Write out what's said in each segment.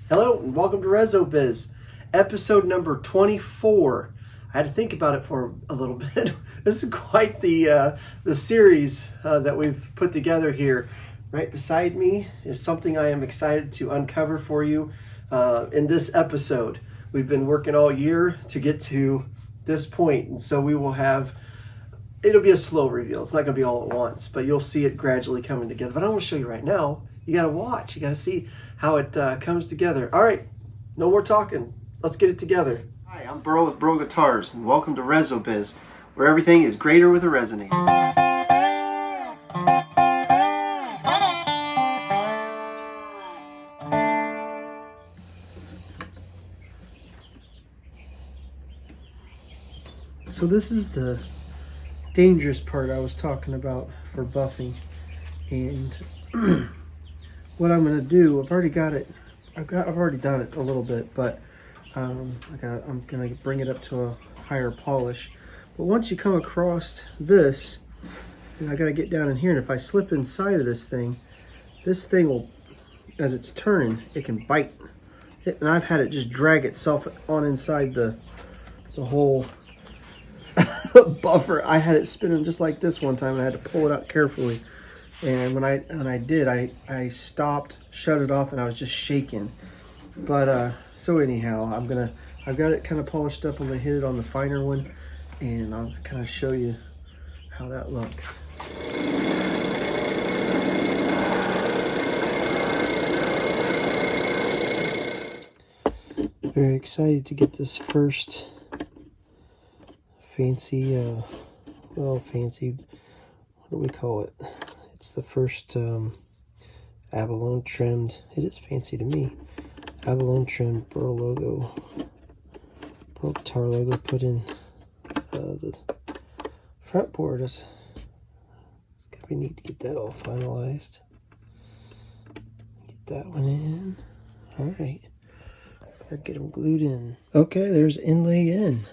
Hello and welcome to RezoBiz, episode number 24. I had to think about it for a little bit. This is quite the series that we've put together here. Right beside me is something I am excited to uncover for you in this episode. We've been working all year to get to this point, and so we will have. It'll be a slow reveal. It's not going to be all at once, but you'll see it gradually coming together. But I want to show you right now. You got to watch. You got to see how it comes together. All right, no more talking. Let's get it together. Hi, I'm Byrl with Byrl Guitars, and welcome to RezoBiz, where everything is greater with a resonator. So this is the dangerous part I was talking about for buffing, and what I'm going to do, I've already got it. I've already done it a little bit, but I'm going to bring it up to a higher polish. But once you come across this, I got to get down in here, and if I slip inside of this thing will, as it's turning, it can bite. And I've had it just drag itself on inside the whole buffer. I had it spinning just like this one time, and I had to pull it out carefully. And when I did, I stopped, shut it off, and I was just shaking. But so anyhow, I've got it kind of polished up. I'm gonna hit it on the finer one, and I'll kind of show you how that looks. Very excited to get this first fancy, fancy, what do we call it? It's the first abalone trimmed. It is fancy to me. Abalone trimmed Byrl logo, Byrl guitar logo put in the fretboard. It's gonna be neat to get that all finalized. Get that one in. All right, better get them glued in. Okay, there's inlay in.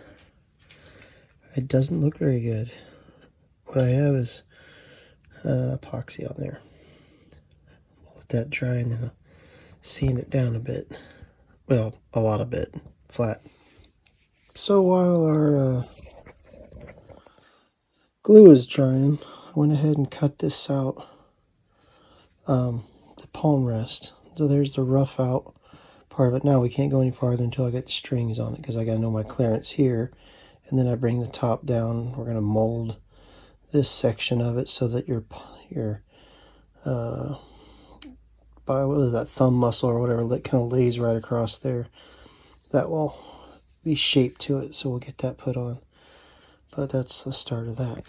It doesn't look very good. What I have is epoxy on there. I'll let that dry, and then I'll sand it down a bit. Well, a lot of bit. Flat. So while our glue is drying, I went ahead and cut this out, the palm rest. So there's the rough out part of it. Now we can't go any farther until I get the strings on it, because I got to know my clearance here. And then I bring the top down. We're going to mold this section of it so that your what is that, thumb muscle or whatever, that kind of lays right across there. That will be shaped to it, so we'll get that put on. But that's the start of that.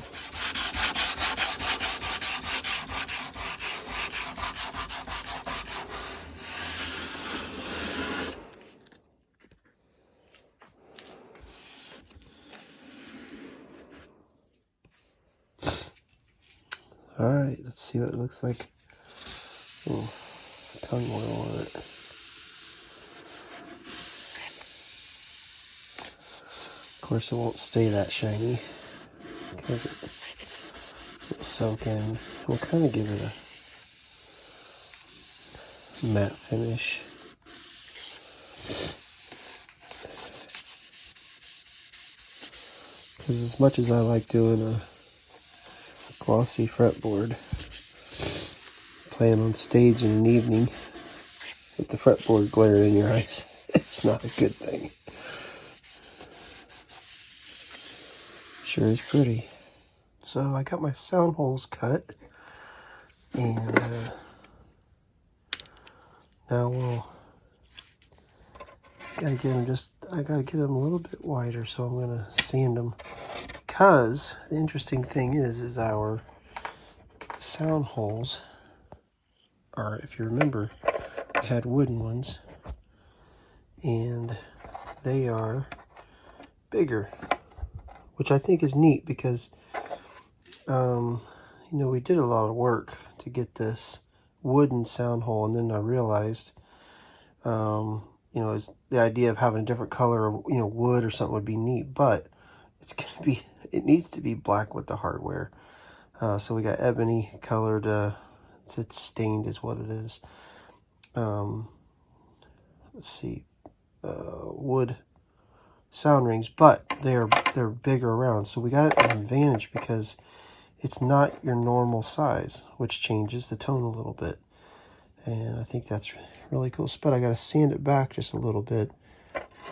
Alright, let's see what it looks like. Ooh, tongue oil on it. Of course, it won't stay that shiny because it'll soak in. We'll kind of give it a matte finish. Because as much as I like doing a glossy fretboard, playing on stage in an evening with the fretboard glaring in your eyes, it's not a good thing. Sure is pretty. So I got my sound holes cut, and now we'll I gotta get them a little bit wider, so I'm gonna sand them. Because the interesting thing is our sound holes are, if you remember, we had wooden ones, and they are bigger, which I think is neat because, we did a lot of work to get this wooden sound hole, and then I realized, is the idea of having a different color of, wood or something would be neat, but it needs to be black with the hardware. So we got ebony colored, it's stained is what it is. let's see, wood sound rings, but they're bigger around. So we got an advantage because it's not your normal size, which changes the tone a little bit. And I think that's really cool. But I got to sand it back just a little bit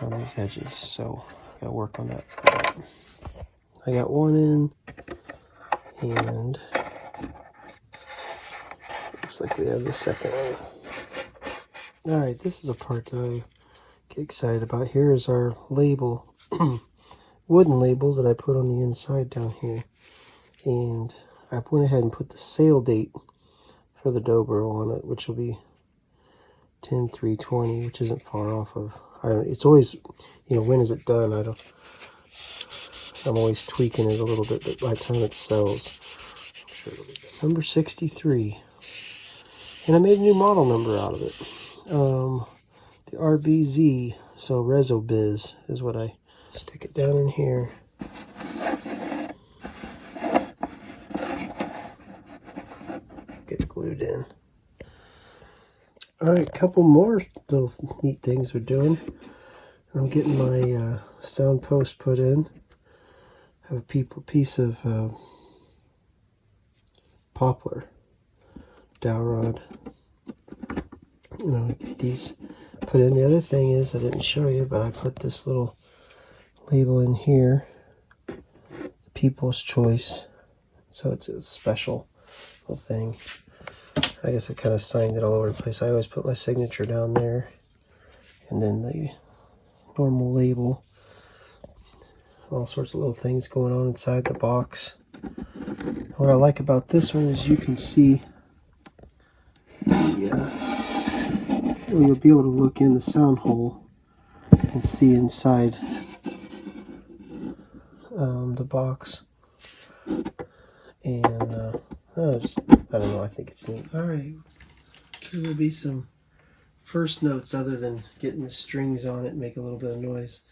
on these edges. So I got to work on that. I got one in, and looks like we have the second one. All right, this is a part that I get excited about. Here is our label, wooden label that I put on the inside down here. And I went ahead and put the sale date for the Byrl on it, which will be 10/3/20, which isn't far off of. It's always, when is it done? I'm always tweaking it a little bit, but by the time it sells, I'm sure it'll be done. Number 63, and I made a new model number out of it. The RBZ, so RezoBiz is what I stick it down in here. Get it glued in. Alright, a couple more little neat things we're doing. I'm getting my sound post put in. I have a piece of poplar dowel rod. Get these put in. The other thing is, I didn't show you, but I put this little label in here, the People's Choice. So it's a special little thing. I guess I kind of signed it all over the place. I always put my signature down there, and then the normal label. All sorts of little things going on inside the box. What I like about this one is you can see you'll be able to look in the sound hole and see inside the box. And I don't know, I think it's neat. Alright, there will be some first notes other than getting the strings on it and make a little bit of noise.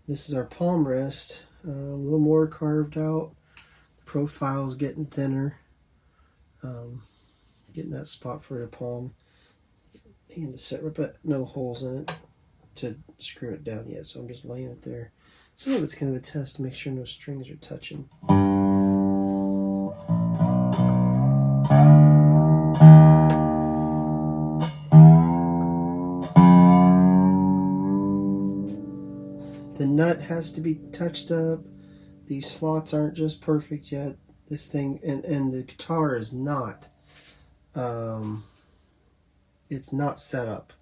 This is our palm rest, a little more carved out. The profile's getting thinner, getting that spot for the palm. And to set, but no holes in it to screw it down yet, so I'm just laying it there. Some of it's kind of a test to make sure no strings are touching. The nut has to be touched up. These slots aren't just perfect yet. This thing, and the guitar is not it's not set up.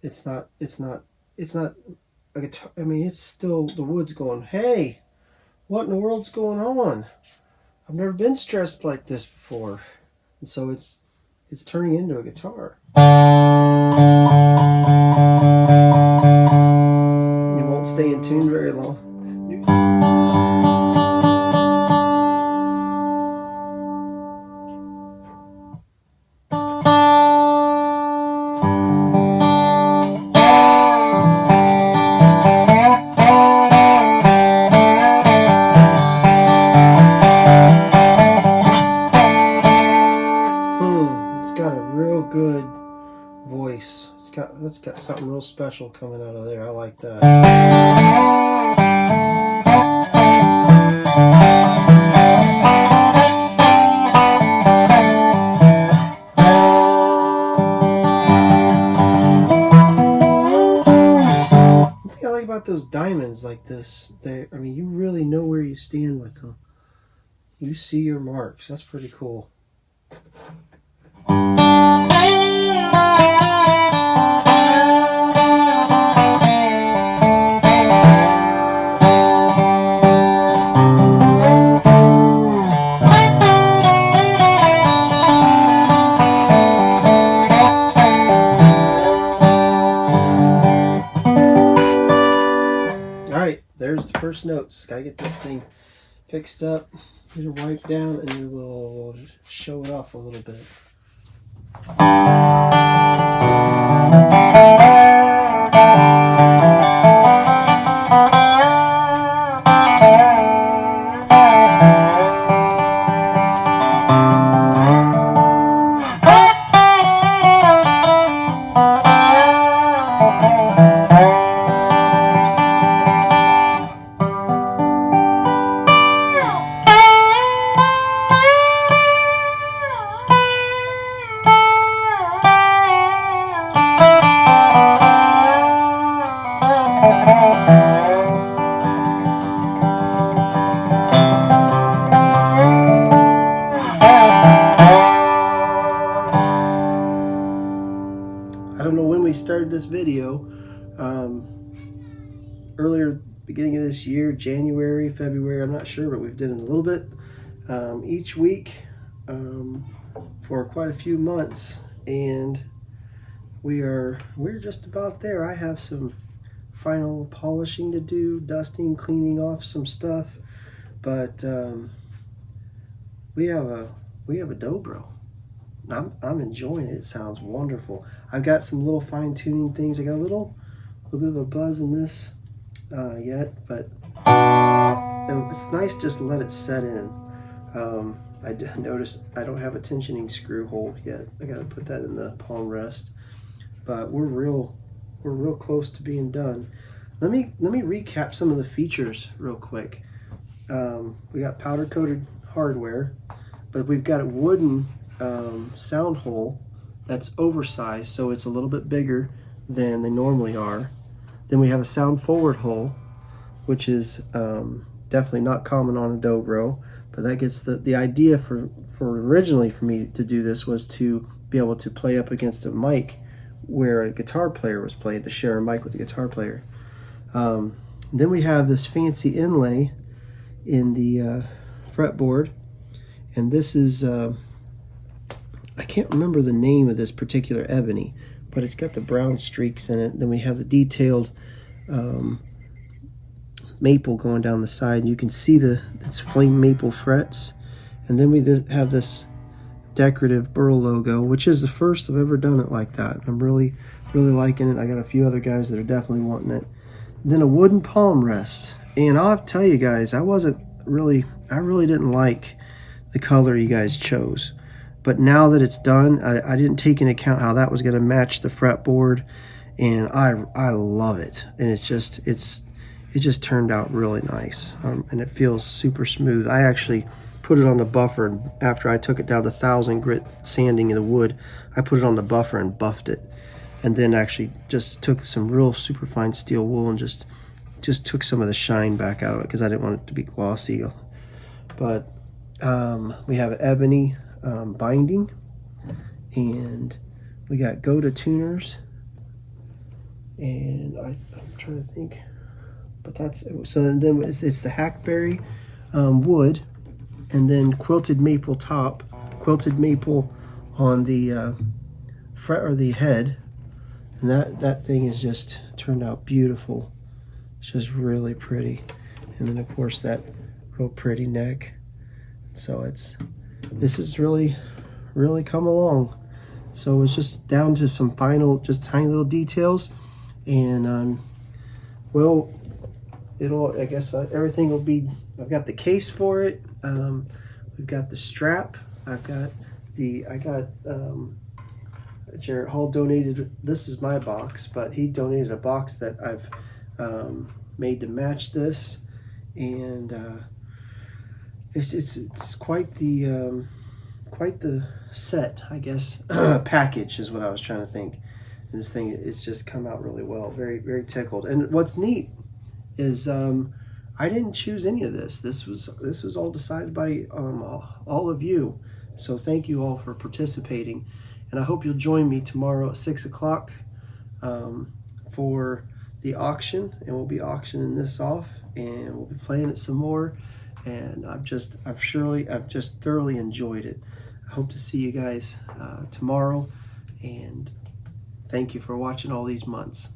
It's not a guitar. I mean, it's still, the wood's going, hey, what in the world's going on? I've never been stressed like this before. And so it's turning into a guitar. And it won't stay in tune very long. It's got something real special coming out of there. I like that. One thing I like about those diamonds like this, I mean, you really know where you stand with them. You see your marks. That's pretty cool. There's the first notes. Gotta get this thing fixed up, get it wiped down, and then we'll show it off a little bit. I don't know when we started this video, earlier, beginning of this year, January, February, I'm not sure, but we've done it a little bit each week for quite a few months, and we're just about there. I have some final polishing to do, dusting, cleaning off some stuff, but we have a dobro. I'm enjoying it. It sounds wonderful. I've got some little fine-tuning things. I got a little bit of a buzz in this yet, but it's nice just to let it set in. I noticed I don't have a tensioning screw hole yet. I got to put that in the palm rest, but we're real close to being done. Let me recap some of the features real quick. We got powder coated hardware, but we've got a wooden sound hole that's oversized, so it's a little bit bigger than they normally are. Then we have a sound forward hole, which is definitely not common on a dobro, but that gets the idea for originally for me to do this was to be able to play up against a mic where a guitar player was playing, to share a mic with a guitar player. Then we have this fancy inlay in the fretboard, and this is I can't remember the name of this particular ebony, but it's got the brown streaks in it. Then we have the detailed maple going down the side. You can see it's flame maple frets. And then we have this decorative Byrl logo, which is the first I've ever done it like that. I'm really liking it. I got a few other guys that are definitely wanting it. Then a wooden palm rest. And I'll have to tell you guys, I really didn't like the color you guys chose. But now that it's done, I didn't take into account how that was going to match the fretboard, and I love it. And it just turned out really nice, and it feels super smooth. I actually put it on the buffer, and after I took it down to 1,000 grit sanding in the wood, I put it on the buffer and buffed it, and then actually just took some real super fine steel wool and just took some of the shine back out of it because I didn't want it to be glossy. But we have an ebony binding, and we got Goda tuners, and I'm trying to think, but that's so. Then it's the hackberry wood, and then quilted maple top, quilted maple on the fret or the head, and that thing is just turned out beautiful. It's just really pretty, and then of course that real pretty neck. So this has really come along. So it's just down to some final, just tiny little details, and well, I guess everything will be. I've got the case for it. We've got the strap. I got Jarrett Hall donated. This is my box, but he donated a box that I've made to match this, and it's quite the set, I guess. Package is what I was trying to think. And this thing, it's just come out really well. Very tickled. And what's neat is I didn't choose any of this. This was all decided by all of you. So thank you all for participating. And I hope you'll join me tomorrow at 6 o'clock for the auction, and we'll be auctioning this off, and we'll be playing it some more. And I've just thoroughly enjoyed it. I hope to see you guys tomorrow, and thank you for watching all these months.